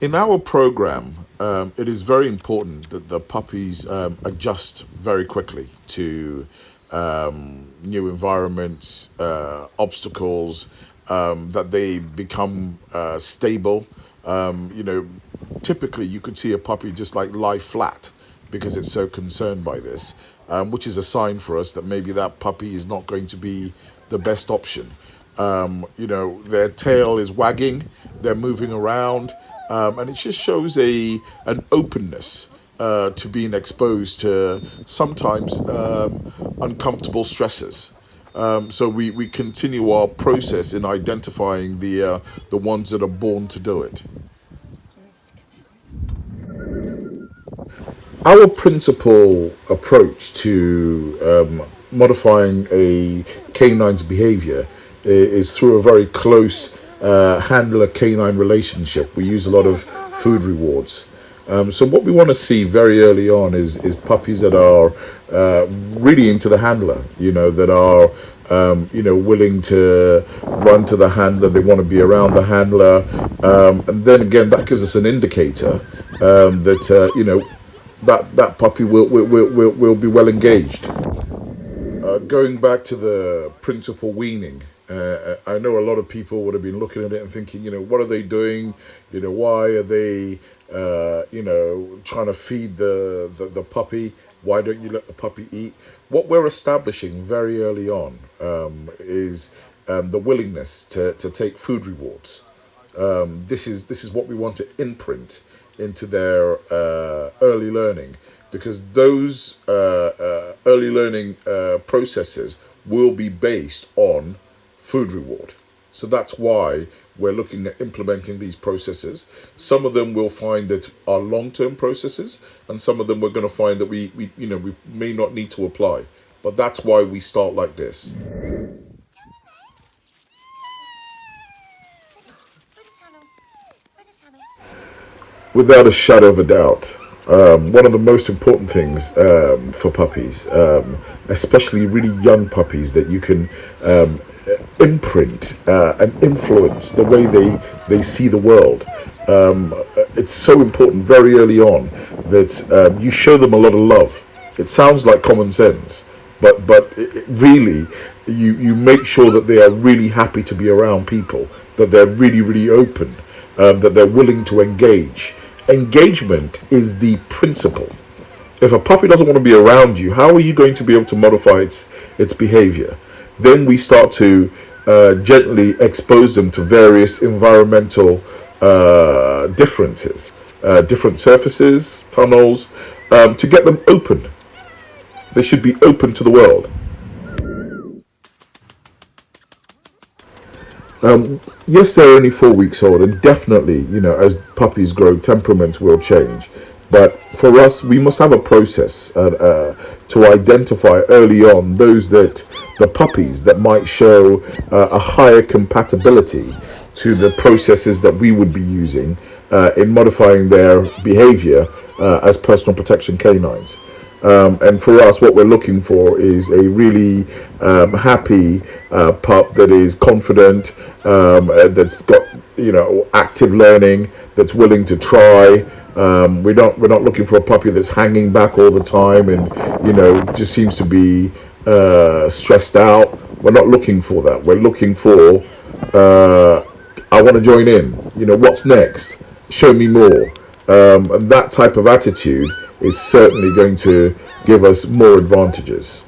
In our program, it is very important that the puppies adjust very quickly to new environments, obstacles, that they become stable. Typically you could see a puppy just like lie flat because it's so concerned by this, which is a sign for us that maybe that puppy is not going to be the best option. Their tail is wagging, they're moving around, and it just shows an openness to being exposed to sometimes uncomfortable stresses. So we continue our process in identifying the ones that are born to do it. Our principal approach to modifying a canine's behavior is through a very close handler canine relationship. We use a lot of food rewards. So what we want to see very early on is puppies that are really into the handler, that are willing to run to the handler. They want to be around the handler, and then again, that gives us an indicator that puppy will be well engaged. Going back to the principal weaning, I know a lot of people would have been looking at it and thinking, what are they doing? Why are they, trying to feed the puppy? Why don't you let the puppy eat? What we're establishing very early on is the willingness to take food rewards. This is what we want to imprint into their early learning, because those early learning processes will be based on food reward. So that's why we're looking at implementing these processes. Some of them we'll find that are long-term processes, and some of them we're going to find that we may not need to apply. But that's why we start like this. Without a shadow of a doubt, one of the most important things for puppies, especially really young puppies, that you can imprint and influence the way they see the world. It's so important very early on that you show them a lot of love. It sounds like common sense, but really, you make sure that they are really happy to be around people, that they're really, really open, that they're willing to engage. Engagement is the principle. If a puppy doesn't want to be around you, how are you going to be able to modify its behavior? Then we start to gently expose them to various environmental differences, different surfaces, tunnels, to get them open. They should be open to the world. Yes, they're only 4 weeks old, and definitely, as puppies grow, temperaments will change. But for us, we must have a process to identify early on the puppies that might show a higher compatibility to the processes that we would be using in modifying their behavior as personal protection canines. And for us, what we're looking for is a really happy pup that is confident, that's got active learning, that's willing to try. We're not looking for a puppy that's hanging back all the time and just seems to be stressed out. We're not looking for that. We're looking for I want to join in. What's next? Show me more. And that type of attitude is certainly going to give us more advantages.